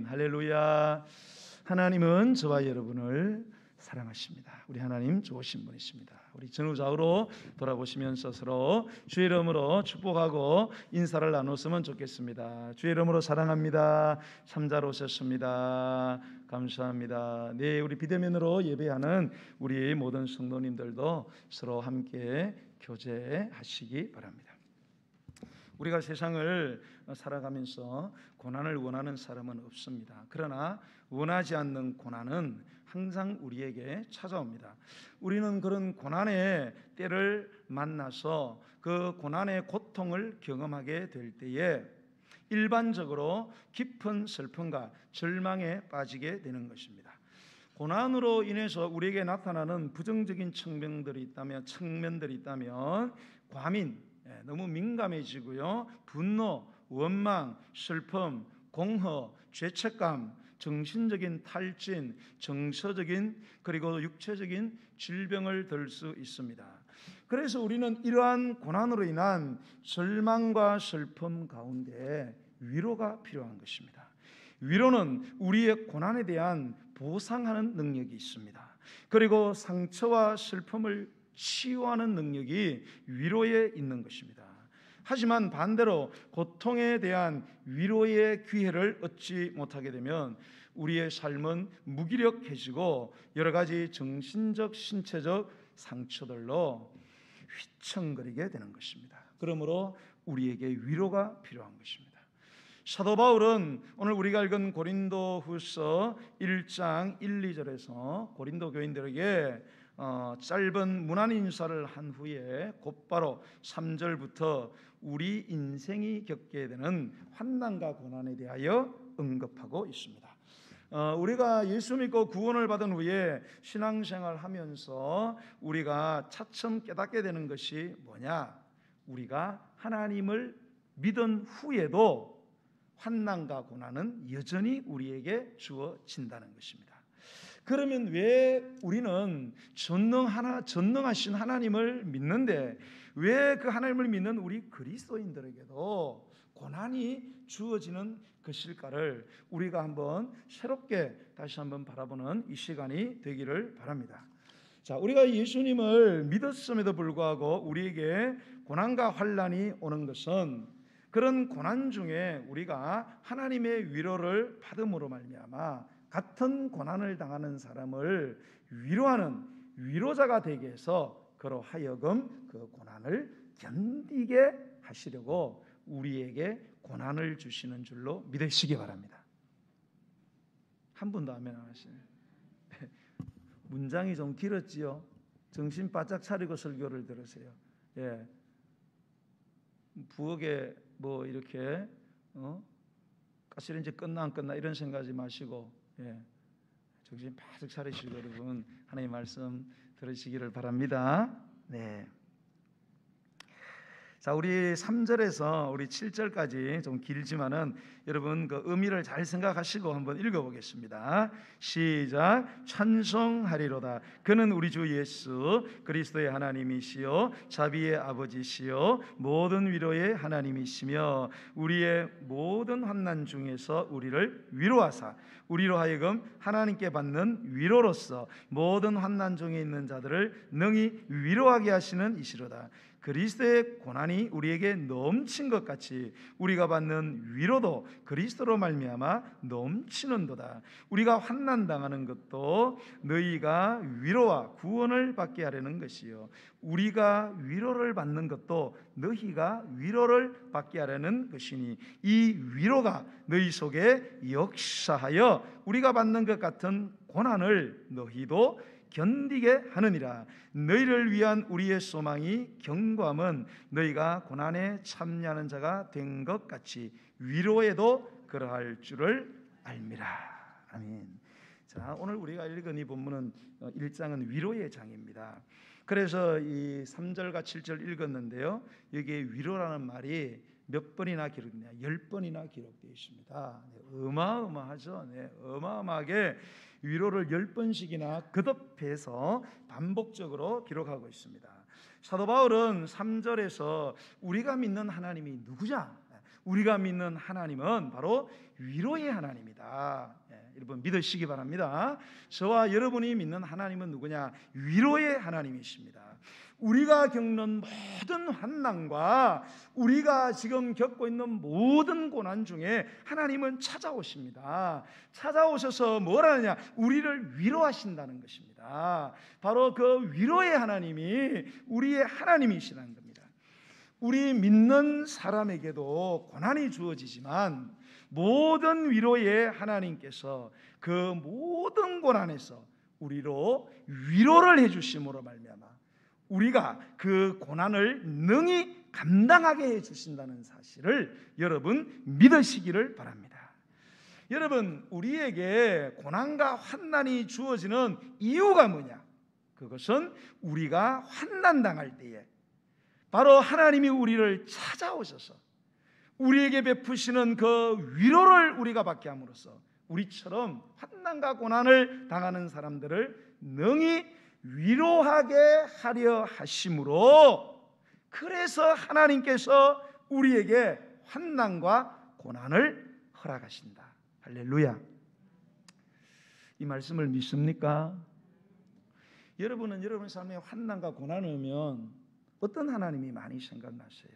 할렐루야. 하나님은 저와 여러분을 사랑하십니다. 우리 하나님 좋으신 분이십니다. 우리 전후좌우로 돌아보시면서 서로 주의 이름으로 축복하고 인사를 나눴으면 좋겠습니다. 주의 이름으로 사랑합니다. 참자로 오셨습니다. 감사합니다. 네, 우리 비대면으로 예배하는 우리 모든 성도님들도 서로 함께 교제하시기 바랍니다. 우리가 세상을 살아가면서 고난을 원하는 사람은 없습니다. 그러나 원하지 않는 고난은 항상 우리에게 찾아옵니다. 우리는 그런 고난의 때를 만나서 그 고난의 고통을 경험하게 될 때에 일반적으로 깊은 슬픔과 절망에 빠지게 되는 것입니다. 고난으로 인해서 우리에게 나타나는 부정적인 측면들이 있다면 과민, 너무 민감해지고요, 분노, 원망, 슬픔, 공허, 죄책감, 정신적인 탈진, 정서적인 그리고 육체적인 질병을 들 수 있습니다. 그래서 우리는 이러한 고난으로 인한 절망과 슬픔 가운데 위로가 필요한 것입니다. 위로는 우리의 고난에 대한 보상하는 능력이 있습니다. 그리고 상처와 슬픔을 치유하는 능력이 위로에 있는 것입니다. 하지만 반대로 고통에 대한 위로의 기회를 얻지 못하게 되면 우리의 삶은 무기력해지고 여러 가지 정신적, 신체적 상처들로 휘청거리게 되는 것입니다. 그러므로 우리에게 위로가 필요한 것입니다. 사도 바울은 오늘 우리가 읽은 고린도후서 1장 1, 2절에서 고린도 교인들에게 짧은 문안 인사를 한 후에 곧바로 3절부터 우리 인생이 겪게 되는 환난과 고난에 대하여 언급하고 있습니다. 우리가 예수 믿고 구원을 받은 후에 신앙생활 하면서 우리가 차츰 깨닫게 되는 것이 뭐냐? 우리가 하나님을 믿은 후에도 환난과 고난은 여전히 우리에게 주어진다는 것입니다. 그러면 왜 우리는 전능하신 하나님을 믿는데 왜 그 하나님을 믿는 우리 그리스도인들에게도 고난이 주어지는 것일까를 우리가 한번 새롭게 다시 한번 바라보는 이 시간이 되기를 바랍니다. 자, 우리가 예수님을 믿었음에도 불구하고 우리에게 고난과 환난이 오는 것은 그런 고난 중에 우리가 하나님의 위로를 받음으로 말미암아 같은 고난을 당하는 사람을 위로하는 위로자가 되게 해서 그로 하여금 그 고난을 견디게 하시려고 우리에게 고난을 주시는 줄로 믿으시기 바랍니다. 한 분도 아멘 안 하시네요. 문장이 좀 길었지요. 정신 바짝 차리고 설교를 들으세요. 예. 부엌에 뭐 이렇게 가스레 이제 끝나 안 끝나 이런 생각하지 마시고, 예, 정신 바짝 차리시고 여러분 하나님의 말씀 들으시기를 바랍니다. 네. 자, 우리 3절에서 우리 7절까지 좀 길지만은 여러분 그 의미를 잘 생각하시고 한번 읽어보겠습니다. 시작. 찬송하리로다. 그는 우리 주 예수 그리스도의 하나님이시요 자비의 아버지시요 모든 위로의 하나님이시며 우리의 모든 환난 중에서 우리를 위로하사 우리로 하여금 하나님께 받는 위로로서 모든 환난 중에 있는 자들을 능히 위로하게 하시는 이시로다. 그리스도의 고난이 우리에게 넘친 것 같이 우리가 받는 위로도 그리스도로 말미암아 넘치는도다. 우리가 환난 당하는 것도 너희가 위로와 구원을 받게 하려는 것이요 우리가 위로를 받는 것도 너희가 위로를 받게 하려는 것이니 이 위로가 너희 속에 역사하여 우리가 받는 것 같은 고난을 너희도 견디게 하느니라. 너희를 위한 우리의 소망이 경고함은 너희가 고난에 참여하는 자가 된 것 같이 위로에도 그러할 줄을 알미라. 아멘. 자, 오늘 우리가 읽은 이 본문은 1장은 위로의 장입니다. 그래서 이 3절과 7절 읽었는데요, 여기에 위로라는 말이 몇 번이나 기록되냐? 10번이나 기록되어 있습니다. 어마어마하죠. 네, 어마어마하게 위로를 10번씩이나 거듭해서 반복적으로 기록하고 있습니다. 사도 바울은 3절에서 우리가 믿는 하나님이 누구냐? 우리가 믿는 하나님은 바로 위로의 하나님이다. 여러분 믿으시기 바랍니다. 저와 여러분이 믿는 하나님은 누구냐? 위로의 하나님이십니다. 우리가 겪는 모든 환난과 우리가 지금 겪고 있는 모든 고난 중에 하나님은 찾아오십니다. 찾아오셔서 뭘 하느냐? 우리를 위로하신다는 것입니다. 바로 그 위로의 하나님이 우리의 하나님이시라는 겁니다. 우리 믿는 사람에게도 고난이 주어지지만 모든 위로의 하나님께서 그 모든 고난에서 우리로 위로를 해주심으로 말미암아 우리가 그 고난을 능히 감당하게 해주신다는 사실을 여러분 믿으시기를 바랍니다. 여러분, 우리에게 고난과 환난이 주어지는 이유가 뭐냐? 그것은 우리가 환난당할 때에 바로 하나님이 우리를 찾아오셔서 우리에게 베푸시는 그 위로를 우리가 받게 함으로써 우리처럼 환난과 고난을 당하는 사람들을 능히 위로하게 하려 하심으로, 그래서 하나님께서 우리에게 환난과 고난을 허락하신다. 할렐루야. 이 말씀을 믿습니까? 여러분은 여러분 삶에 환난과 고난이 오면 어떤 하나님이 많이 생각나세요?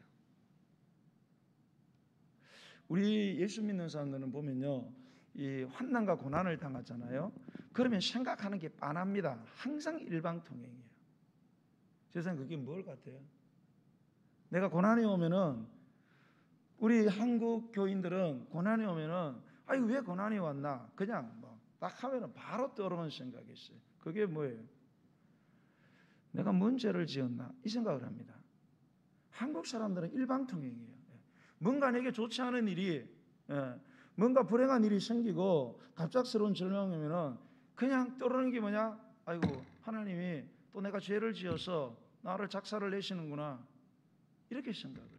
우리 예수 믿는 사람들은 보면요, 이 환난과 고난을 당하잖아요. 그러면 생각하는 게 빤합니다. 항상 일방통행이에요. 세상 그게 뭘 같아요? 내가 고난이 오면은, 우리 한국 교인들은 고난이 오면은 아이 왜 고난이 왔나? 그냥 딱 하면은 바로 떠오르는 생각이 있어요. 그게 뭐예요? 내가 뭔 죄를 지었나? 이 생각을 합니다. 한국 사람들은 일방통행이에요. 뭔가 내게 좋지 않은 일이, 뭔가 불행한 일이 생기고 갑작스러운 절망이 오면은 그냥 떠오르는 게 뭐냐? 아이고, 하나님이 또 내가 죄를 지어서 나를 작사를 내시는구나, 이렇게 생각을 해요.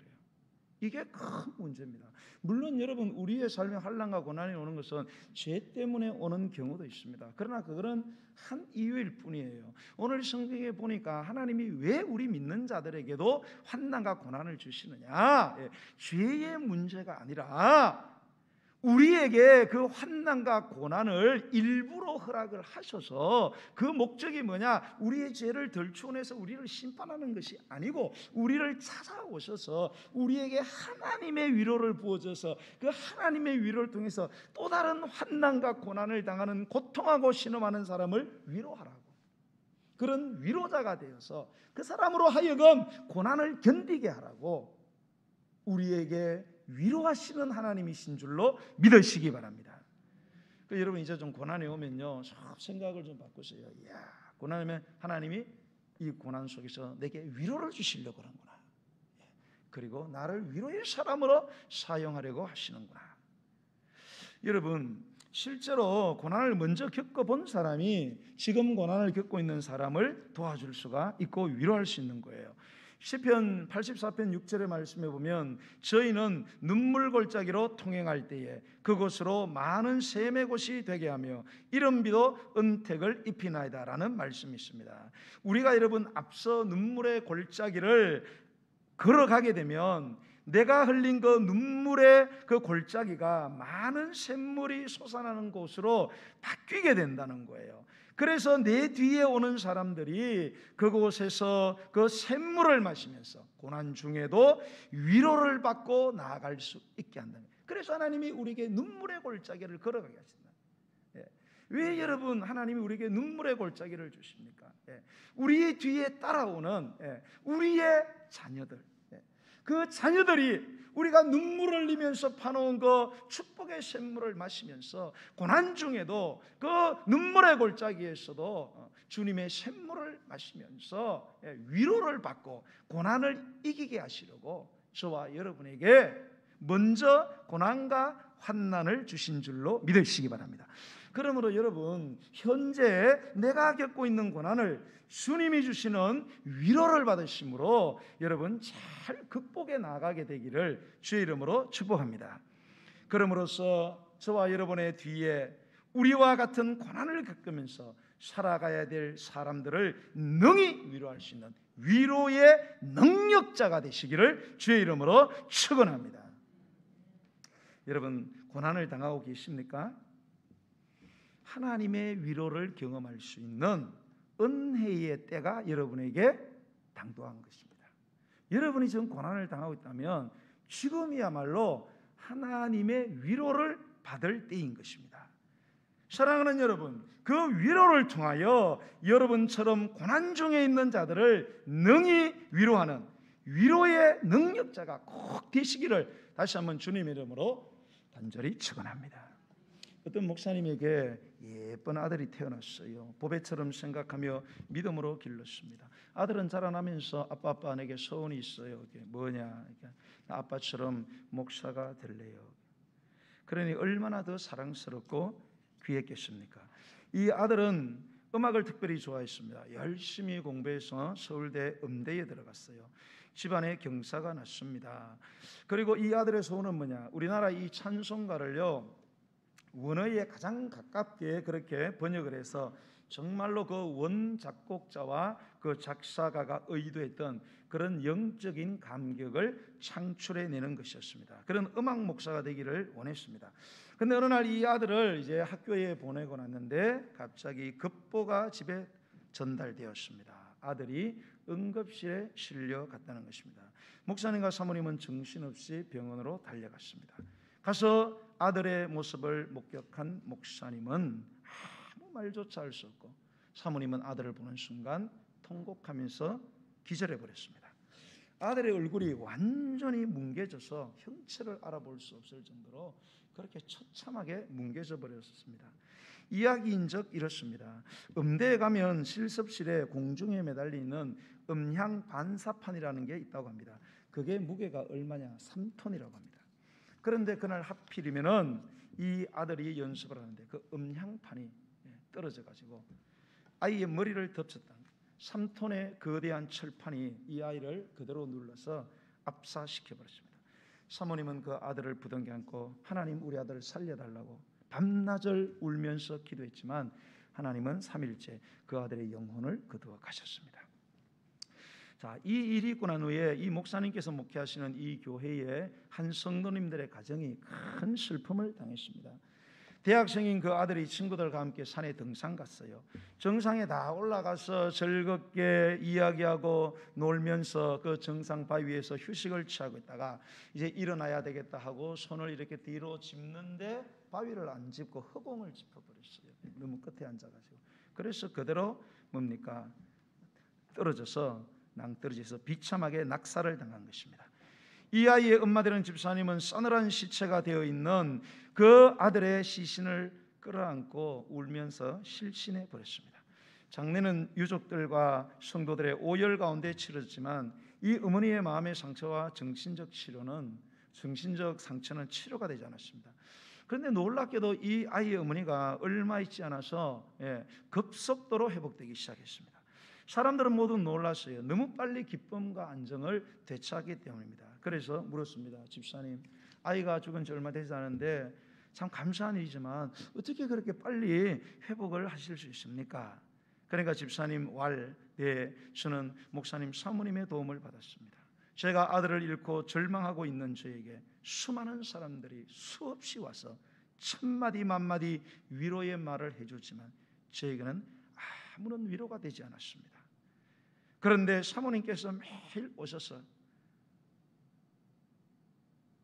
이게 큰 문제입니다. 물론 여러분, 우리의 삶에 환난과 고난이 오는 것은 죄 때문에 오는 경우도 있습니다. 그러나 그거는 한 이유일 뿐이에요. 오늘 성경에 보니까 하나님이 왜 우리 믿는 자들에게도 환난과 고난을 주시느냐? 죄의 문제가 아니라 우리에게 그 환난과 고난을 일부러 허락을 하셔서 그 목적이 뭐냐? 우리의 죄를 덜추어내서 우리를 심판하는 것이 아니고 우리를 찾아오셔서 우리에게 하나님의 위로를 부어줘서 그 하나님의 위로를 통해서 또 다른 환난과 고난을 당하는 고통하고 신음하는 사람을 위로하라고, 그런 위로자가 되어서 그 사람으로 하여금 고난을 견디게 하라고 우리에게 위로하시는 하나님이신 줄로 믿으시기 바랍니다. 여러분, 이제 좀 고난이 오면요, 생각을 좀 바꾸세요. 이야, 고난이 오면 하나님이 이 고난 속에서 내게 위로를 주시려고 하는구나, 그리고 나를 위로의 사람으로 사용하려고 하시는구나. 여러분, 실제로 고난을 먼저 겪어본 사람이 지금 고난을 겪고 있는 사람을 도와줄 수가 있고 위로할 수 있는 거예요. 시편 84편 6절의 말씀에 보면 저희는 눈물 골짜기로 통행할 때에 그곳으로 많은 샘의 곳이 되게 하며 이른비도 은택을 입히나이다 라는 말씀이 있습니다. 우리가 여러분 앞서 눈물의 골짜기를 걸어가게 되면 내가 흘린 그 눈물의 그 골짜기가 많은 샘물이 솟아나는 곳으로 바뀌게 된다는 거예요. 그래서 내 뒤에 오는 사람들이 그곳에서 그 샘물을 마시면서 고난 중에도 위로를 받고 나아갈 수 있게 한다는 거예요. 그래서 하나님이 우리에게 눈물의 골짜기를 걸어가게 하신다. 왜 여러분 하나님이 우리에게 눈물의 골짜기를 주십니까? 우리 뒤에 따라오는 우리의 자녀들, 그 자녀들이 우리가 눈물을 흘리면서 파놓은 그 축복의 샘물을 마시면서 고난 중에도 그 눈물의 골짜기에서도 주님의 샘물을 마시면서 위로를 받고 고난을 이기게 하시려고 저와 여러분에게 먼저 고난과 환난을 주신 줄로 믿으시기 바랍니다. 그러므로 여러분, 현재 내가 겪고 있는 고난을 주님이 주시는 위로를 받으심으로 여러분 잘 극복해 나가게 되기를 주의 이름으로 축복합니다. 그러므로서 저와 여러분의 뒤에 우리와 같은 고난을 겪으면서 살아가야 될 사람들을 능히 위로할 수 있는 위로의 능력자가 되시기를 주의 이름으로 축원합니다. 여러분 고난을 당하고 계십니까? 하나님의 위로를 경험할 수 있는 은혜의 때가 여러분에게 당도한 것입니다. 여러분이 지금 고난을 당하고 있다면 지금이야말로 하나님의 위로를 받을 때인 것입니다. 사랑하는 여러분, 그 위로를 통하여 여러분처럼 고난 중에 있는 자들을 능히 위로하는 위로의 능력자가 꼭 되시기를 다시 한번 주님의 이름으로 간절히 축원합니다. 어떤 목사님에게 예쁜 아들이 태어났어요. 보배처럼 생각하며 믿음으로 길렀습니다. 아들은 자라나면서 아빠 내게 소원이 있어요. 이게 뭐냐? 아빠처럼 목사가 될래요. 그러니 얼마나 더 사랑스럽고 귀했겠습니까? 이 아들은 음악을 특별히 좋아했습니다. 열심히 공부해서 서울대 음대에 들어갔어요. 집안에 경사가 났습니다. 그리고 이 아들의 소원은 뭐냐? 우리나라 이 찬송가를요 원어에 가장 가깝게 그렇게 번역을 해서 정말로 그 원 작곡자와 그 작사가가 의도했던 그런 영적인 감격을 창출해내는 것이었습니다. 그런 음악 목사가 되기를 원했습니다. 그런데 어느 날 이 아들을 이제 학교에 보내고 났는데 갑자기 급보가 집에 전달되었습니다. 아들이 응급실에 실려갔다는 것입니다. 목사님과 사모님은 정신없이 병원으로 달려갔습니다. 가서 아들의 모습을 목격한 목사님은 아무 말조차 할 수 없고 사모님은 아들을 보는 순간 통곡하면서 기절해 버렸습니다. 아들의 얼굴이 완전히 뭉개져서 형체를 알아볼 수 없을 정도로 그렇게 처참하게 뭉개져 버렸습니다. 이야기인즉 이렇습니다. 음대에 가면 실습실에 공중에 매달리는 음향 반사판이라는 게 있다고 합니다. 그게 무게가 얼마냐? 3톤이라고 합니다. 그런데 그날 하필이면은 이 아들이 연습을 하는데 그 음향판이 떨어져 가지고 아이의 머리를 덮쳤다. 3톤의 거대한 철판이 이 아이를 그대로 눌러서 압사시켜 버렸습니다. 사모님은 그 아들을 부둥켜 안고 하나님 우리 아들을 살려달라고 밤낮을 울면서 기도했지만 하나님은 3일째 그 아들의 영혼을 거두어 가셨습니다. 자, 이 일이 있고 난 후에 이 목사님께서 목회하시는 이 교회의 한 성도님들의 가정이 큰 슬픔을 당했습니다. 대학생인 그 아들이 친구들과 함께 산에 등산 갔어요. 정상에 다 올라가서 즐겁게 이야기하고 놀면서 그 정상 바위 위에서 휴식을 취하고 있다가 이제 일어나야 되겠다 하고 손을 이렇게 뒤로 짚는데 바위를 안 짚고 허공을 짚어버렸어요. 너무 끝에 앉아가지고. 그래서 그대로 뭡니까? 떨어져서 낭떠러지에서 비참하게 낙사를 당한 것입니다. 이 아이의 엄마되는 집사님은 서늘한 시체가 되어 있는 그 아들의 시신을 끌어안고 울면서 실신해 버렸습니다. 장례는 유족들과 성도들의 오열 가운데 치러졌지만 이 어머니의 마음의 상처와 정신적 상처는 치료가 되지 않았습니다. 그런데 놀랍게도 이 아이의 어머니가 얼마 있지 않아서 급속도로 회복되기 시작했습니다. 사람들은 모두 놀랐어요. 너무 빨리 기쁨과 안정을 되찾기 때문입니다. 그래서 물었습니다. 집사님, 아이가 죽은 지 얼마 되지 않은데 참 감사한 일이지만 어떻게 그렇게 빨리 회복을 하실 수 있습니까? 그러니까 집사님 저는 목사님 사모님의 도움을 받았습니다. 제가 아들을 잃고 절망하고 있는 저에게 수많은 사람들이 수없이 와서 천마디 만마디 위로의 말을 해주지만 저에게는 아무런 위로가 되지 않았습니다. 그런데 사모님께서 매일 오셔서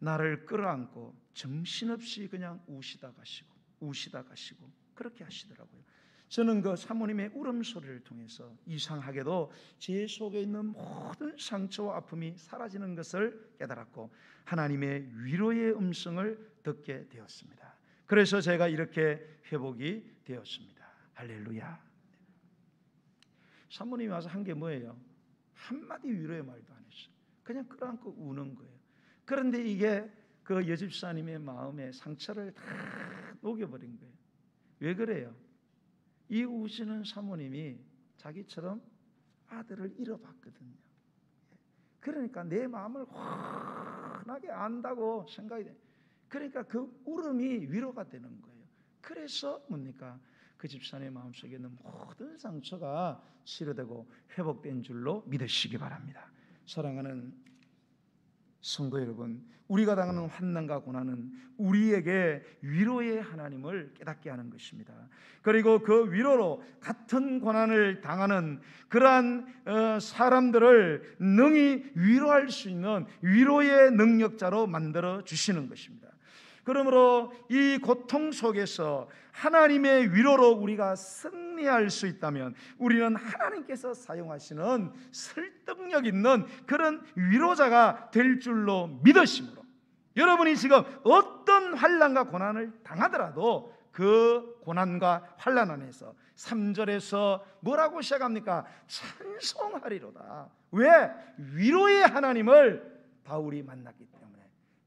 나를 끌어안고 정신없이 그냥 우시다 가시고 그렇게 하시더라고요. 저는 그 사모님의 울음소리를 통해서 이상하게도 제 속에 있는 모든 상처와 아픔이 사라지는 것을 깨달았고 하나님의 위로의 음성을 듣게 되었습니다. 그래서 제가 이렇게 회복이 되었습니다. 할렐루야. 사모님이 와서 한 게 뭐예요? 한마디 위로의 말도 안 했어요. 그냥 끌어안고 우는 거예요. 그런데 이게 그 여집사님의 마음에 상처를 다 녹여버린 거예요. 왜 그래요? 이 우시는 사모님이 자기처럼 아들을 잃어봤거든요. 그러니까 내 마음을 환하게 안다고 생각이 돼요. 그러니까 그 울음이 위로가 되는 거예요. 그래서 뭡니까? 그 집사님의 마음속에 있는 모든 상처가 치료되고 회복된 줄로 믿으시기 바랍니다. 사랑하는 성도 여러분, 우리가 당하는 환난과 고난은 우리에게 위로의 하나님을 깨닫게 하는 것입니다. 그리고 그 위로로 같은 고난을 당하는 그러한 사람들을 능히 위로할 수 있는 위로의 능력자로 만들어 주시는 것입니다. 그러므로 이 고통 속에서 하나님의 위로로 우리가 승리할 수 있다면 우리는 하나님께서 사용하시는 설득력 있는 그런 위로자가 될 줄로 믿으심으로, 여러분이 지금 어떤 환난과 고난을 당하더라도 그 고난과 환난 안에서 3절에서 뭐라고 시작합니까? 찬송하리로다. 왜? 위로의 하나님을 바울이 만났기 때문에.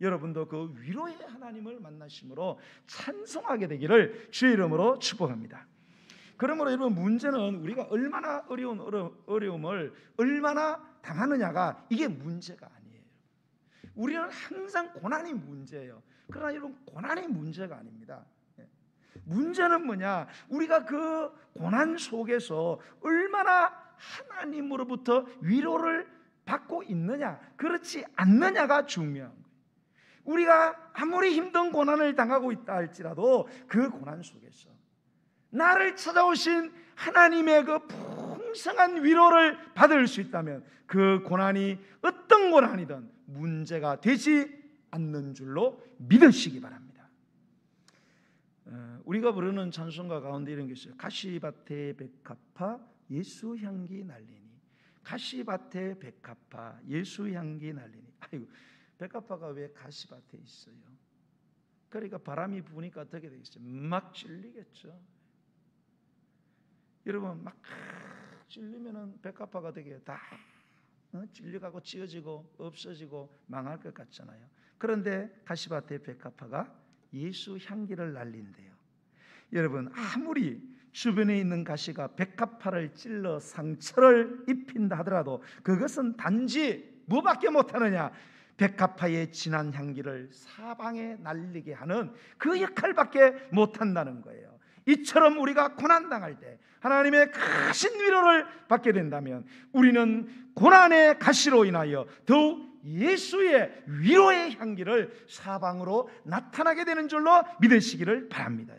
여러분도 그 위로의 하나님을 만나심으로 찬송하게 되기를 주의 이름으로 축복합니다. 그러므로 여러분, 문제는 우리가 얼마나 어려움을 얼마나 당하느냐가 이게 문제가 아니에요. 우리는 항상 고난이 문제예요. 그러나 여러분, 고난이 문제가 아닙니다. 문제는 뭐냐? 우리가 그 고난 속에서 얼마나 하나님으로부터 위로를 받고 있느냐, 그렇지 않느냐가 중요한 거예요. 우리가 아무리 힘든 고난을 당하고 있다 할지라도 그 고난 속에서 나를 찾아오신 하나님의 그 풍성한 위로를 받을 수 있다면 그 고난이 어떤 고난이든 문제가 되지 않는 줄로 믿으시기 바랍니다. 우리가 부르는 찬송가 가운데 이런 게 있어요. 가시밭에 백합화 예수 향기 날리니, 가시밭에 백합화 예수 향기 날리니. 아이고, 백합화가 왜 가시밭에 있어요? 그러니까 바람이 부니까 어떻게 되겠어요? 막 찔리겠죠. 여러분, 막 찔리면은 백합화가 되게 다 찔려가고 찢어지고 없어지고 망할 것 같잖아요. 그런데 가시밭에 백합화가 예수 향기를 날린대요. 여러분, 아무리 주변에 있는 가시가 백합화를 찔러 상처를 입힌다 하더라도 그것은 단지 뭐밖에 못하느냐? 백합화의 진한 향기를 사방에 날리게 하는 그 역할밖에 못한다는 거예요. 이처럼 우리가 고난당할 때 하나님의 크신 위로를 받게 된다면 우리는 고난의 가시로 인하여 더욱 예수의 위로의 향기를 사방으로 나타나게 되는 줄로 믿으시기를 바랍니다.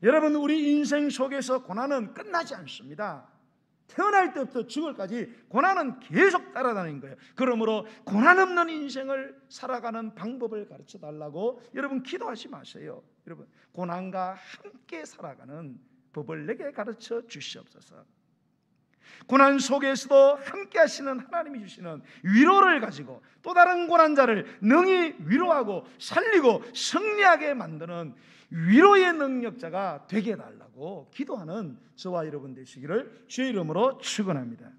여러분, 우리 인생 속에서 고난은 끝나지 않습니다. 태어날 때부터 죽을까지 고난은 계속 따라다니는 거예요. 그러므로 고난 없는 인생을 살아가는 방법을 가르쳐 달라고 여러분 기도하지 마세요. 여러분, 고난과 함께 살아가는 법을 내게 가르쳐 주시옵소서. 고난 속에서도 함께 하시는 하나님이 주시는 위로를 가지고 또 다른 고난자를 능히 위로하고 살리고 승리하게 만드는 위로의 능력자가 되게 해달라고 기도하는 저와 여러분 되시기를 주의 이름으로 축원합니다.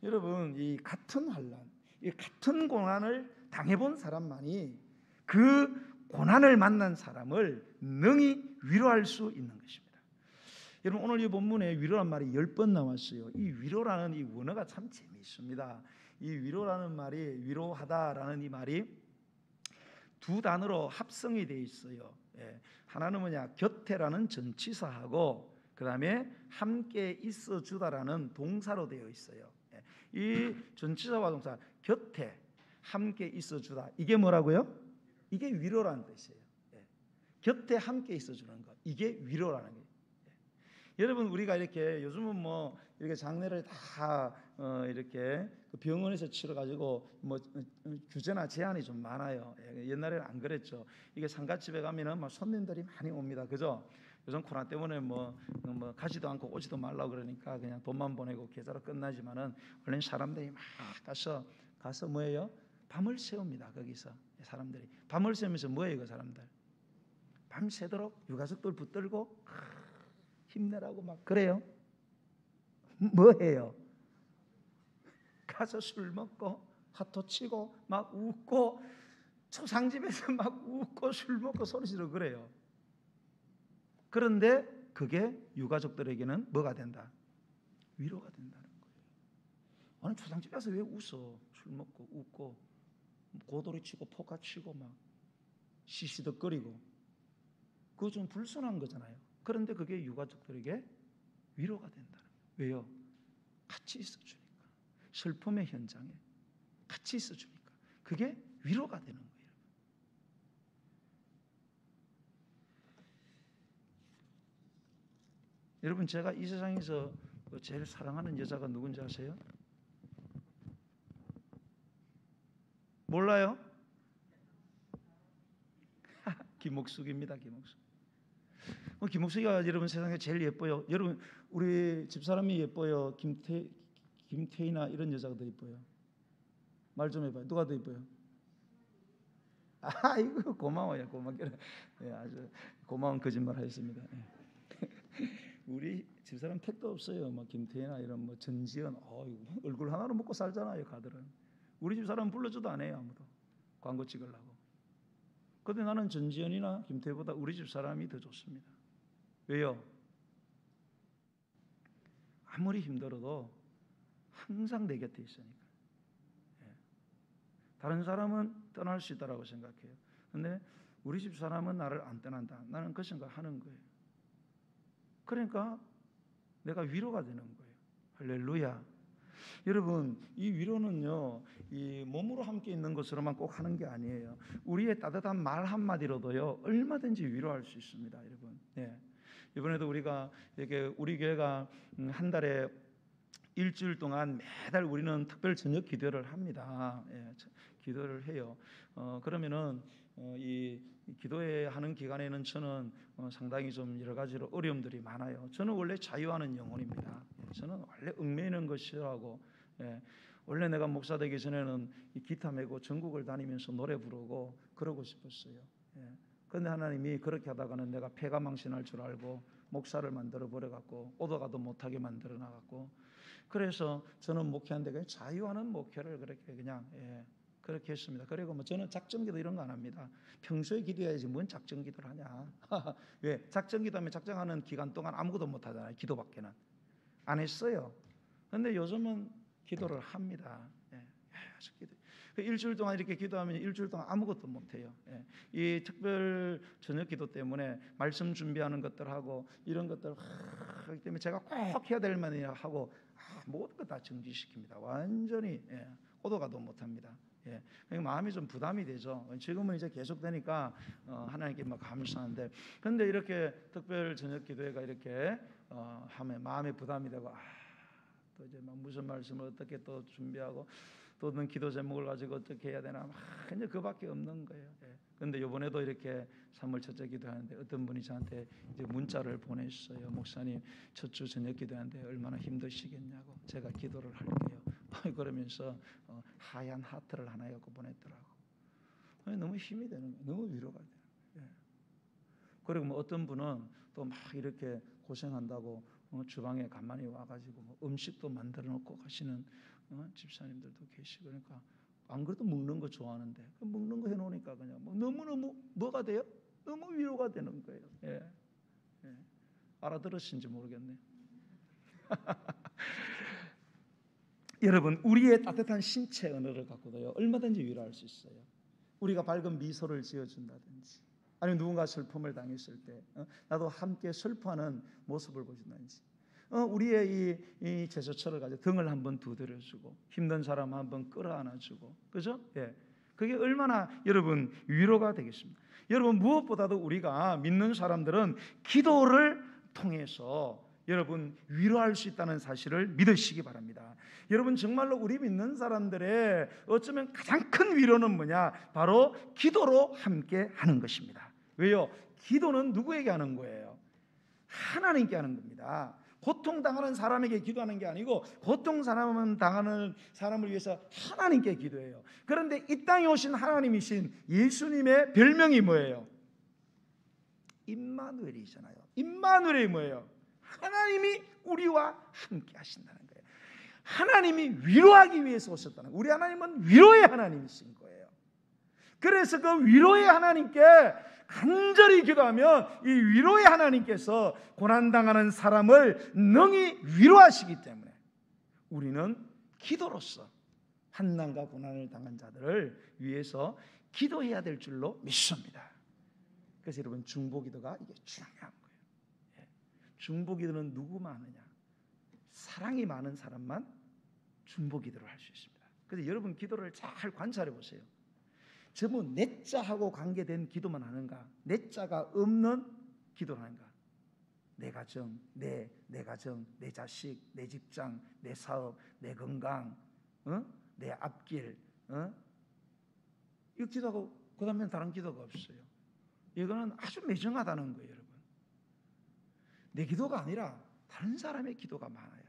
여러분, 이 같은 환난, 이 같은 고난을 당해본 사람만이 그 고난을 만난 사람을 능히 위로할 수 있는 것입니다. 여러분, 오늘 이 본문에 위로란 말이 10번 나왔어요. 이 위로라는 이 원어가 참 재미있습니다. 이 위로라는 말이, 위로하다라는 이 말이 두 단어로 합성이 되어 있어요. 하나는 뭐냐? 곁에라는 전치사하고 그 다음에 함께 있어주다라는 동사로 되어 있어요. 이 전치사와 동사 곁에 함께 있어주다, 이게 뭐라고요? 이게 위로라는 뜻이에요. 곁에 함께 있어주는 것, 이게 위로라는 거예요. 여러분, 우리가 이렇게 요즘은 뭐 이렇게 장례를 다 이렇게 병원에서 치러가지고 뭐 규제나 제한이 좀 많아요. 옛날에는 안 그랬죠. 이게 상가집에 가면은 막 손님들이 많이 옵니다. 그죠? 요즘 코로나 때문에 뭐 가지도 않고 오지도 말라고 그러니까 그냥 돈만 보내고 계좌로 끝나지만은 원래 사람들이 막 가서 뭐예요? 밤을 새웁니다. 거기서 사람들이 밤을 새우면서 뭐예요? 그 사람들 밤새도록 유가족들 붙들고 힘내라고 막 그래요. 뭐해요? 가서 술 먹고 하토 치고 막 웃고 초상집에서 막 웃고 술 먹고 소리 지르고 그래요. 그런데 그게 유가족들에게는 뭐가 된다? 위로가 된다는 거예요. 아니, 초상집 가서 왜 웃어? 술 먹고 웃고 고도리 치고 포카 치고 막 시시덕거리고 그거 좀 불순한 거잖아요. 그런데 그게 유가족들에게 위로가 된다는 거예요. 왜요? 같이 있어주니까. 슬픔의 현장에 같이 있어주니까. 그게 위로가 되는 거예요. 여러분, 제가 이 세상에서 제일 사랑하는 여자가 누군지 아세요? 몰라요? 김옥숙입니다. 김옥숙. 김옥숙이가 여러분 세상에 제일 예뻐요. 여러분, 우리 집사람이 예뻐요? 김태희나 이런 여자가 더 예뻐요? 말 좀 해봐요. 누가 더 예뻐요? 이거 고마워요. 고맙게. 예, 아주 고마운 거짓말 하셨습니다. 우리 집사람 택도 없어요. 뭐 김태희나 이런 뭐 전지현, 얼굴 하나로 먹고 살잖아요. 가들은. 우리 집사람 불러줘도 안 해요. 아무도 광고 찍으려고. 그런데 나는 전지현이나 김태희보다 우리 집사람이 더 좋습니다. 왜요? 아무리 힘들어도 항상 내 곁에 있으니까. 다른 사람은 떠날 수 있다라고 생각해요. 그런데 우리 집사람은 나를 안 떠난다. 나는 그 생각하는 거예요. 그러니까 내가 위로가 되는 거예요. 할렐루야. 여러분, 이 위로는요, 이 몸으로 함께 있는 것으로만 꼭 하는 게 아니에요. 우리의 따뜻한 말 한마디로도요, 얼마든지 위로할 수 있습니다, 여러분. 예. 이번에도 우리가 이렇게 우리 교회가 한 달에 일주일 동안 매달 우리는 특별 저녁 기도를 합니다. 예, 기도를 해요. 그러면은 이 기도회 하는 기간에는 저는 상당히 좀 여러 가지로 어려움들이 많아요. 저는 원래 자유하는 영혼입니다. 저는 원래 얽매이는 것이라고. 원래 내가 목사 되기 전에는 이 기타 메고 전국을 다니면서 노래 부르고 그러고 싶었어요. 그런데 하나님이 그렇게 하다가는 내가 폐가 망신할 줄 알고 목사를 만들어 버려갖고 오도가도 못하게 만들어 나갔고, 그래서 저는 목회하는데 그냥 자유하는 목회를 그렇게 그냥 그렇게 했습니다. 그리고 뭐 저는 작정기도 이런 거 안 합니다. 평소에 기도해야지 뭔 작정기도를 하냐. 왜? 작정기도하면 작정하는 기간 동안 아무것도 못 하잖아요. 기도밖에는 안 했어요. 그런데 요즘은 기도를 합니다. 일주일 동안 이렇게 기도하면 일주일 동안 아무것도 못해요. 이 특별 저녁 기도 때문에 말씀 준비하는 것들하고 이런 것들 하기 때문에 제가 꼭 해야 될 만이야 하고 모든 것 다 정지시킵니다. 완전히 오도가도 못합니다. 마음이 좀 부담이 되죠. 지금은 이제 계속 되니까 하나님께 막 감사한데, 그런데 이렇게 특별 저녁 기도회가 이렇게 하면 마음에 부담이 되고 또 이제 막 무슨 말씀을 어떻게 또 준비하고 또는 기도 제목을 가지고 어떻게 해야 되나 그냥 그밖에 없는 거예요. 그런데 이번에도 이렇게 3월 첫째 기도하는데 어떤 분이 저한테 이제 문자를 보냈어요. 목사님, 첫 주 저녁 기도하는데 얼마나 힘드시겠냐고. 제가 기도를 할게요. 그러면서 하얀 하트를 하나 갖고 보냈더라고. 너무 힘이 되는 거예요. 너무 위로가 돼요. 그리고 뭐 어떤 분은 또 막 이렇게 고생한다고 주방에 가만히 와가지고 뭐 음식도 만들어 놓고 가시는 집사님들도 계시고, 그러니까 안 그래도 먹는 거 좋아하는데 먹는 거 해놓으니까 그냥 너무너무 뭐가 돼요? 너무 위로가 되는 거예요. 알아들으신지 모르겠네. 여러분, 우리의 따뜻한 신체 언어를 갖고도요 얼마든지 위로할 수 있어요. 우리가 밝은 미소를 지어준다든지, 아니면 누군가 슬픔을 당했을 때 나도 함께 슬퍼하는 모습을 보여준다든지, 우리의 이 제스처를 가지고 등을 한번 두드려주고 힘든 사람 한번 끌어안아주고, 그죠? 그게 얼마나 여러분 위로가 되겠습니까? 여러분, 무엇보다도 우리가 믿는 사람들은 기도를 통해서 여러분 위로할 수 있다는 사실을 믿으시기 바랍니다. 여러분, 정말로 우리 믿는 사람들의 어쩌면 가장 큰 위로는 뭐냐? 바로 기도로 함께 하는 것입니다. 왜요? 기도는 누구에게 하는 거예요? 하나님께 하는 겁니다. 고통당하는 사람에게 기도하는 게 아니고 고통당하는 사람을 위해서 하나님께 기도해요. 그런데 이 땅에 오신 하나님이신 예수님의 별명이 뭐예요? 임마누엘이잖아요. 임마누엘이 뭐예요? 하나님이 우리와 함께 하신다는 거예요. 하나님이 위로하기 위해서 오셨다는 거예요. 우리 하나님은 위로의 하나님이신 거예요. 그래서 그 위로의 하나님께 간절히 기도하면 이 위로의 하나님께서 고난당하는 사람을 능히 위로하시기 때문에 우리는 기도로서 환난과 고난을 당한 자들을 위해서 기도해야 될 줄로 믿습니다. 그래서 여러분, 중보기도가 이게 중요한 거예요. 중보기도는 누구만 하느냐? 사랑이 많은 사람만 중보기도를 할 수 있습니다. 그래서 여러분 기도를 잘 관찰해 보세요. 전부 내자하고 관계된 기도만 하는가, 내자가 없는 기도를 하는가. 내 가정, 내 가정, 내 자식, 내 직장, 내 사업, 내 건강, 내 앞길, 이거 기도하고 그 다음에 다른 기도가 없어요. 이거는 아주 매정하다는 거예요, 여러분. 내 기도가 아니라 다른 사람의 기도가 많아야 돼요.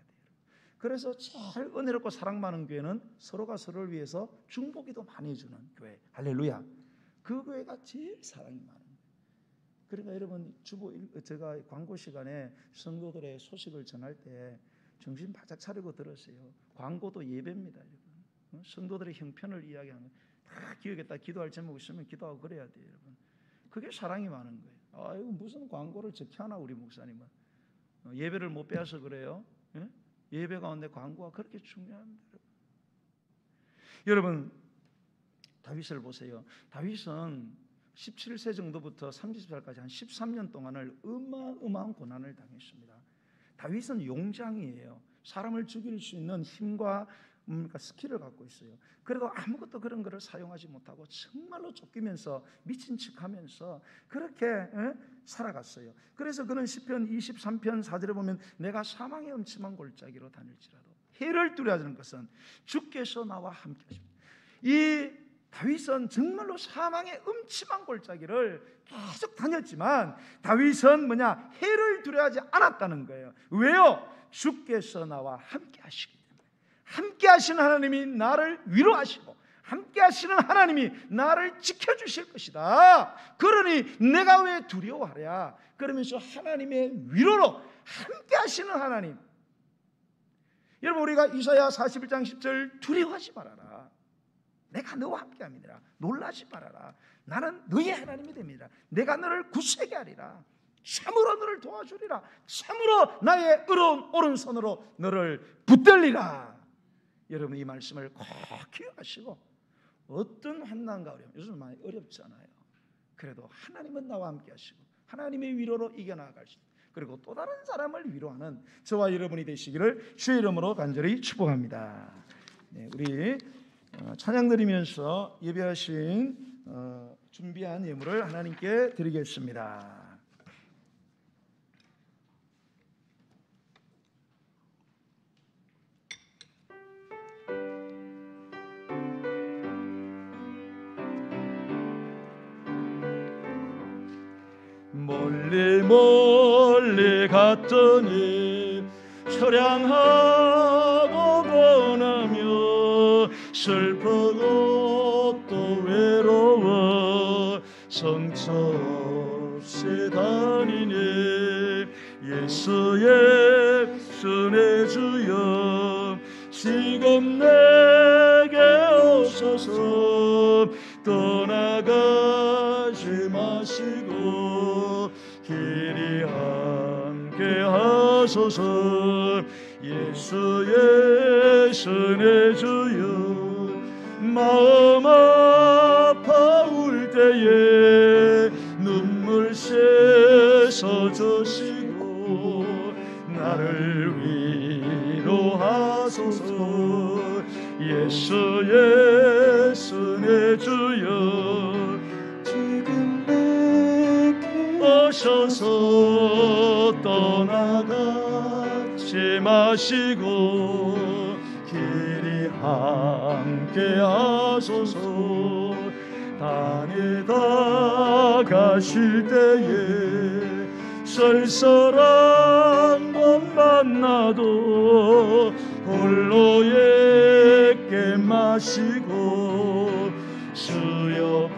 그래서 제일 은혜롭고 사랑 많은 교회는 서로가 서로를 위해서 중보기도 많이 해주는 교회. 할렐루야. 그 교회가 제일 사랑이 많은 거예요. 그러니까 여러분, 제가 광고 시간에 성도들의 소식을 전할 때 정신 바짝 차리고 들으세요. 광고도 예배입니다, 여러분. 성도들의 형편을 이야기하는 거예요. 다 기억했다. 기도할 제목 있으면 기도하고 그래야 돼요, 여러분. 그게 사랑이 많은 거예요. 아, 이거 무슨 광고를 적게 하나 우리 목사님은. 예배를 못 빼앗아 그래요. 예? 예배 가운데 광고가 그렇게 중요합니다. 여러분, 다윗을 보세요. 다윗은 17세 정도부터 30살까지 한 13년 동안을 어마어마한 고난을 당했습니다. 다윗은 용장이에요. 사람을 죽일 수 있는 힘과 스킬을 갖고 있어요. 그래도 아무것도 그런 것을 사용하지 못하고 정말로 쫓기면서 미친 척하면서 그렇게 살아갔어요. 그래서 그는 시편 23편 4절에 보면 내가 사망의 음침한 골짜기로 다닐지라도 해를 두려워하는 것은 주께서 나와 함께 하십니다. 이 다윗은 정말로 사망의 음침한 골짜기를 계속 다녔지만 다윗은 해를 두려워하지 않았다는 거예요. 왜요? 주께서 나와 함께 하시기 때문에. 함께 하시는 하나님이 나를 위로하시고 함께 하시는 하나님이 나를 지켜주실 것이다. 그러니 내가 왜 두려워하랴? 그러면서 하나님의 위로로 함께 하시는 하나님. 여러분, 우리가 이사야 41장 10절 두려워하지 말아라. 내가 너와 함께함이니라. 놀라지 말아라. 나는 너의 하나님이 됩니다. 내가 너를 굳세게 하리라. 참으로 너를 도와주리라. 참으로 나의 의로운 오른손으로 너를 붙들리라. 여러분, 이 말씀을 꼭 기억하시고 어떤 환난과 어려움, 요즘 많이 어렵잖아요. 그래도 하나님은 나와 함께 하시고 하나님의 위로로 이겨나갈 수 있다. 그리고 또 다른 사람을 위로하는 저와 여러분이 되시기를 주의 이름으로 간절히 축복합니다. 네, 우리 찬양 드리면서 예배하신 준비한 예물을 하나님께 드리겠습니다. 멀리 멀리 갔더니 처량하고 고나며 슬프고 또 외로워 성처 없이 다니니 예수의 순의 주여 지금 내게 오소서 떠나가지 마시고 길이 함께 하소서 예수의 순의 주여 마음 아파올 때에 눈물 씻어 주시고 나를 위로하소서 예수의 순의 주여 지금 내게 오셔서 떠나가지 마시고 길이 함께 하소서 다니다 가실 때에 쓸쓸한 것 만나도 홀로 예게 마시고 주여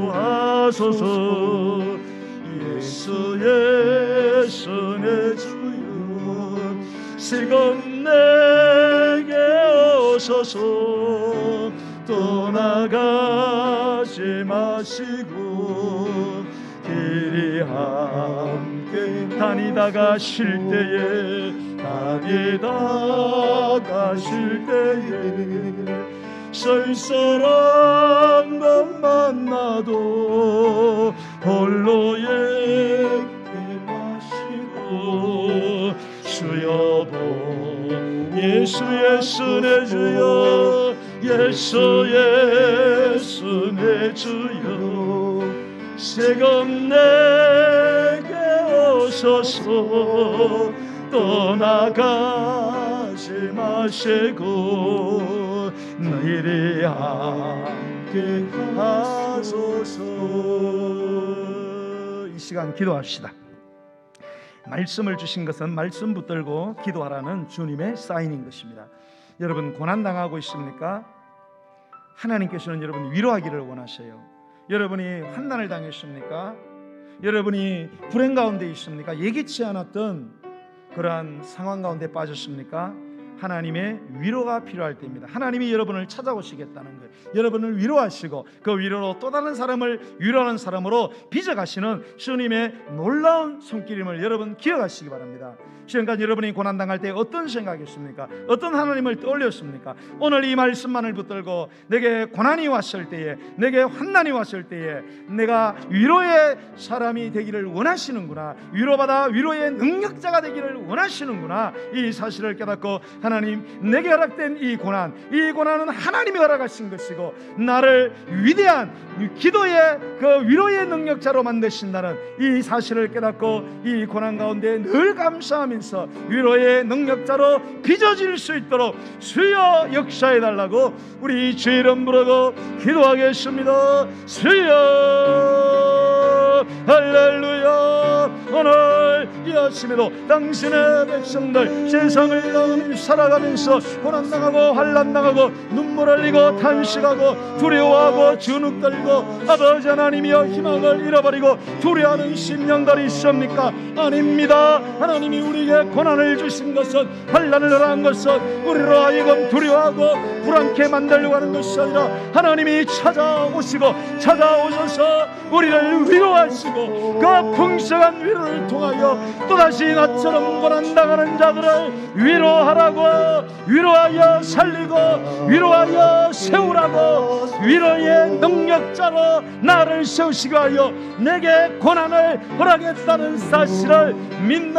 보호하소서 예수의 손의 주여 지금 내게 오소서 떠나가지 마시고 길이 함께 다니다 가실 때에 다니다 가실 때에 쓸쓸한 것 만나도 홀로 예게 마시고 주여 예수 예수 내 주여 예수 예수 내 주여 세금 내게 오소서 떠나가지 마시고 너희리 함께 하소서. 이 시간 기도합시다. 말씀을 주신 것은 말씀 붙들고 기도하라는 주님의 사인인 것입니다. 여러분 고난당하고 있습니까? 하나님께서는 여러분 위로하기를 원하셔요. 여러분이 환난을 당했습니까? 여러분이 불행 가운데 있습니까? 예기치 않았던 그러한 상황 가운데 빠졌습니까? 하나님의 위로가 필요할 때입니다. 하나님이 여러분을 찾아오시겠다는 거예요. 여러분을 위로하시고 그 위로로 또 다른 사람을 위로하는 사람으로 빚어가시는 주님의 놀라운 손길임을 여러분 기억하시기 바랍니다. 지금까지 여러분이 고난당할 때 어떤 생각이었습니까? 어떤 하나님을 떠올렸습니까? 오늘 이 말씀만을 붙들고 내게 고난이 왔을 때에, 내게 환난이 왔을 때에 내가 위로의 사람이 되기를 원하시는구나, 위로받아 위로의 능력자가 되기를 원하시는구나, 이 사실을 깨닫고 하나님, 내게 허락된 이 고난은 하나님이 허락하신 것이고 나를 위대한 기도의 그 위로의 능력자로 만드신다는 이 사실을 깨닫고 이 고난 가운데 늘 감사하면서 위로의 능력자로 빚어질 수 있도록 주여 역사해달라고 우리 주의 이름 부르고 기도하겠습니다. 주여 할렐루야. 오늘 이 아침에도 당신의 백성들 세상을 살아가면서 고난당하고 환난당하고 눈물 흘리고 탄식하고 두려워하고 주눅들고 아버지 하나님이여 희망을 잃어버리고 두려워하는 심령들이 있습니까? 아닙니다. 하나님이 우리에게 고난을 주신 것은, 환난을 허락한 것은 우리로 하여금 두려워하고 불안케 만들려고 하는 것이 아니라 하나님이 찾아오셔서 우리를 위로하시고 그 풍성한 위로를 통하여 또다시 나처럼 고난당하는 자들을 위로하라고, 위로하여 살리고 위로하여 세우라고, 위로의 능력자로 나를 세우시게 하여 내게 고난을 허락했다는 사실을 믿는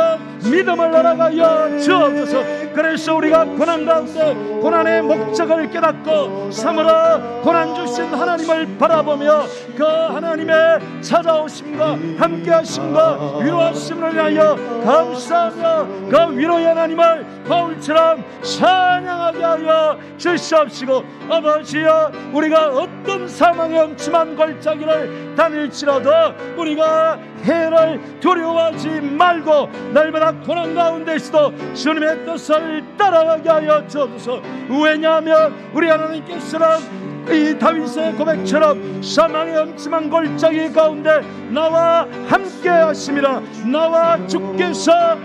믿음을 허락하여 주옵소서. 그래서 우리가 고난 가운데 고난의 목적을 깨닫고 참으로 고난 주신 하나님을 바라보며 그 하나님의 찾아오심과 함께하심과 위로하심을 위하여 감사하며 그 위로의 하나님을 바울처럼 찬양하게 하여 주시옵시고, 아버지여 우리가 어떤 사망의 엄침한 골짜기를 다닐지라도 우리가 해를 두려워하지 말고 날마다 고난 가운데서도 주님의 뜻을 따라가게 하여 주옵소서. 왜냐하면 우리 하나님께서는 이 다윗의 고백처럼 사망의 엄침한 골짜기 가운데 나와 함께 하심이라, 나와 주께서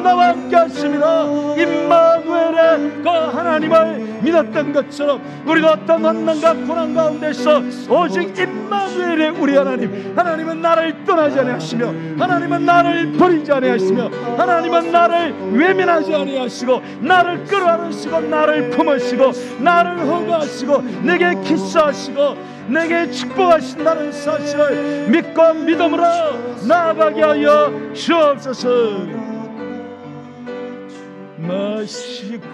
나와 함께 하심이라. 임마누엘의 그 하나님을 믿었던 것처럼 우리가 어떤 환난과 고난 가운데서 오직 임마누엘의 우리 하나님은 나를 떠나지 아니하시며, 하나님은 나를 버리지 아니하시며, 하나님은 나를 외면하지 아니하시고 나를 끌어안으시고 나를 품으시고 나를 허가하시고 내게 키스하시고 내게 축복하신다는 사실을 믿고 믿음으로 나아가게 하여 주옵소서. 마시고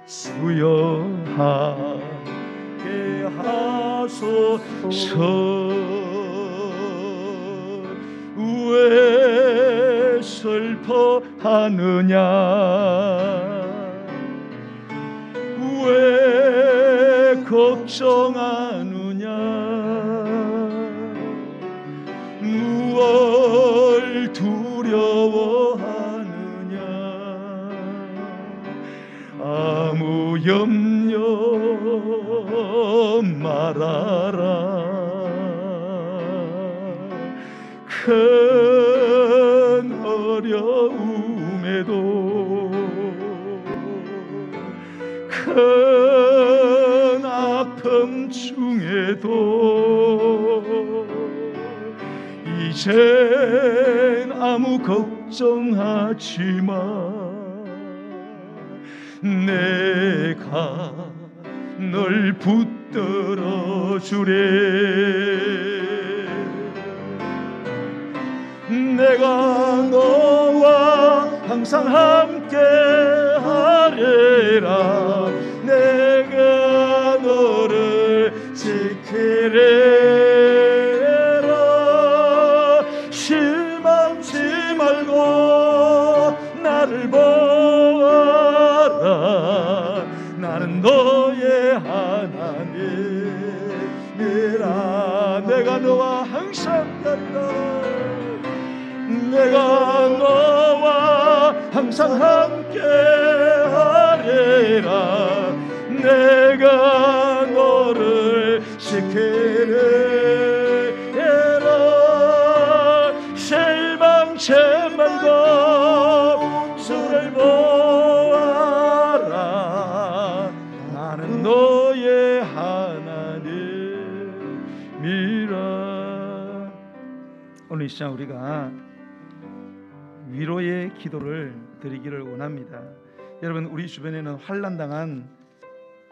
수여하게 하소서. 왜 슬퍼하느냐, 왜 걱정하느냐, 무엇 두려워하느냐, 아무 염려 말아라. 큰 어려움에도 큰 아픔 중에도 이젠 아무 걱정하지 마. 내가 널 붙들어 주리. 내가 너와 항상 함께 하리라. 내가 너를 지키리라. 실망치 말고 나를 보아라. 나는 너의 하나님이라. 내가 너와 항상 가리라. 내가 너와 항상 함께 하리라. 내가 너를 지키리라. 실망치 말고 주를 보아라. 나는 너의 하나님이라. 오늘 이 시간 우리가 위로의 기도를 드리기를 원합니다. 여러분, 우리 주변에는 환난당한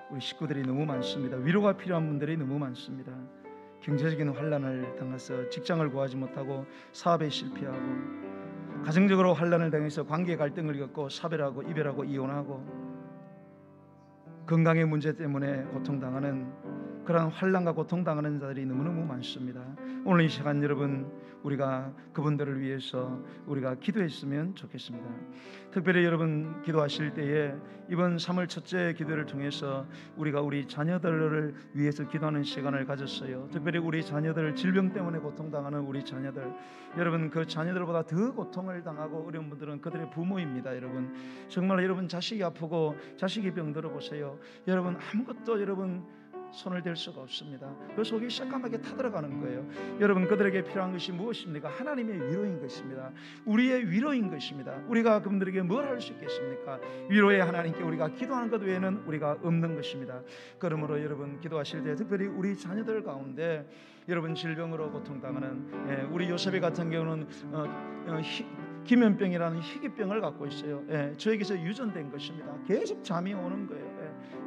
우리 식구들이 너무 많습니다. 위로가 필요한 분들이 너무 많습니다. 경제적인 환난을 당해서 직장을 구하지 못하고 사업에 실패하고, 가정적으로 환난을 당해서 관계 갈등을 겪고 사별하고 이별하고 이혼하고, 건강의 문제 때문에 고통당하는 그런 환난과 고통당하는 자들이 너무너무 많습니다. 오늘 이 시간 여러분, 우리가 그분들을 위해서 우리가 기도했으면 좋겠습니다. 특별히 여러분 기도하실 때에 이번 3월 첫째 기도를 통해서 우리가 우리 자녀들을 위해서 기도하는 시간을 가졌어요. 특별히 우리 자녀들, 질병 때문에 고통당하는 우리 자녀들, 여러분 그 자녀들보다 더 고통을 당하고 어려운 분들은 그들의 부모입니다. 여러분 정말 여러분 자식이 아프고 자식이 병들어 보세요. 여러분 아무것도 여러분 손을 댈 수가 없습니다. 그 속이 새까맣게 타들어가는 거예요. 여러분 그들에게 필요한 것이 무엇입니까? 하나님의 위로인 것입니다. 우리의 위로인 것입니다. 우리가 그분들에게 뭘 할 수 있겠습니까? 위로의 하나님께 우리가 기도하는 것 외에는 우리가 없는 것입니다. 그러므로 여러분 기도하실 때 특별히 우리 자녀들 가운데 여러분 질병으로 고통당하는 우리 요셉이 같은 경우는 기면병이라는 희귀병을 갖고 있어요. 저에게서 유전된 것입니다. 계속 잠이 오는 거예요.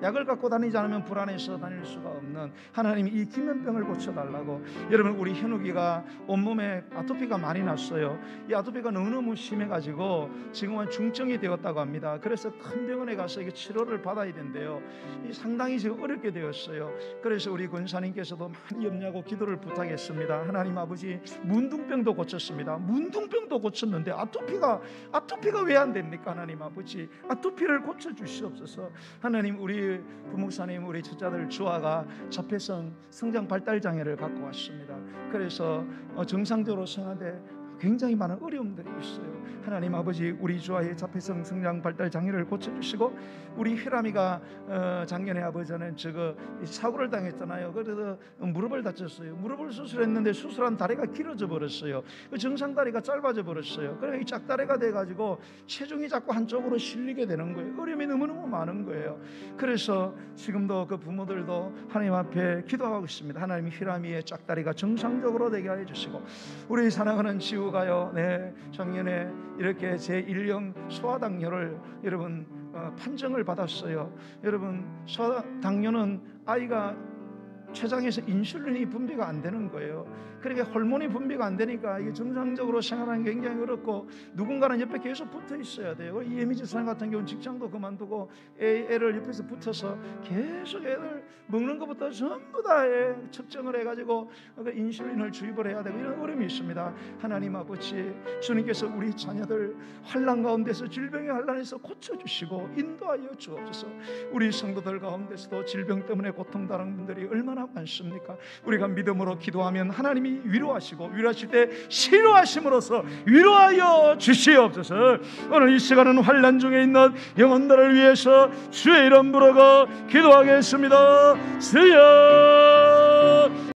약을 갖고 다니지 않으면 불안해서 다닐 수가 없는 하나님이 이 기면병을 고쳐달라고. 여러분 우리 현욱이가 온몸에 아토피가 많이 났어요. 이 아토피가 너무너무 심해가지고 지금은 중증이 되었다고 합니다. 그래서 큰 병원에 가서 이게 치료를 받아야 된대요. 상당히 지금 어렵게 되었어요. 그래서 우리 권사님께서도 많이 염려하고 기도를 부탁했습니다. 하나님 아버지, 문둥병도 고쳤습니다. 문둥병도 고쳤는데 아토피가 왜 안 됩니까? 하나님 아버지, 아토피를 고쳐주시옵소서. 하나님 우리 부목사님, 우리 첫자들 주아가 자폐성 성장 발달 장애를 갖고 왔습니다. 그래서 정상적으로 생활에 굉장히 많은 어려움들이 있어요. 하나님 아버지, 우리 주아의 자폐성 성장 발달 장애를 고쳐주시고, 우리 혜람이가 작년에 아버지는 사고를 당했잖아요. 그래서 무릎을 다쳤어요. 무릎을 수술했는데 수술한 다리가 길어져 버렸어요. 정상 다리가 짧아져 버렸어요. 그러니까 이 짝다리가 돼가지고 체중이 자꾸 한쪽으로 실리게 되는 거예요. 어려움이 너무너무 많은 거예요. 그래서 지금도 그 부모들도 하나님 앞에 기도하고 있습니다. 하나님 혜람이의 짝다리가 정상적으로 되게 해 주시고, 우리 사랑하는 지우가요, 작년에 이렇게 제1형 소아당뇨를 여러분 판정을 받았어요. 여러분 소아당뇨는 아이가 췌장에서 인슐린이 분비가 안 되는 거예요. 그러니까 호르몬이 분비가 안 되니까 이게 정상적으로 생활하는 게 굉장히 어렵고, 누군가는 옆에 계속 붙어 있어야 돼요. 이혜미 지사님 같은 경우는 직장도 그만두고 애를 옆에서 붙어서 계속 애들 먹는 것부터 전부 다 측정을 해가지고 인슐린을 주입을 해야 되고, 이런 어려움이 있습니다. 하나님 아버지, 주님께서 우리 자녀들 환난 가운데서, 질병의 환난에서 고쳐주시고 인도하여 주옵소서. 우리 성도들 가운데서도 질병 때문에 고통당하는 분들이 얼마나 많습니까? 우리가 믿음으로 기도하면 하나님이 위로하시고, 위로하실 때 신호하심으로써 위로하여 주시옵소서. 오늘 이 시간은 환난 중에 있는 영혼들을 위해서 주의 이름 부르고 기도하겠습니다. 주여.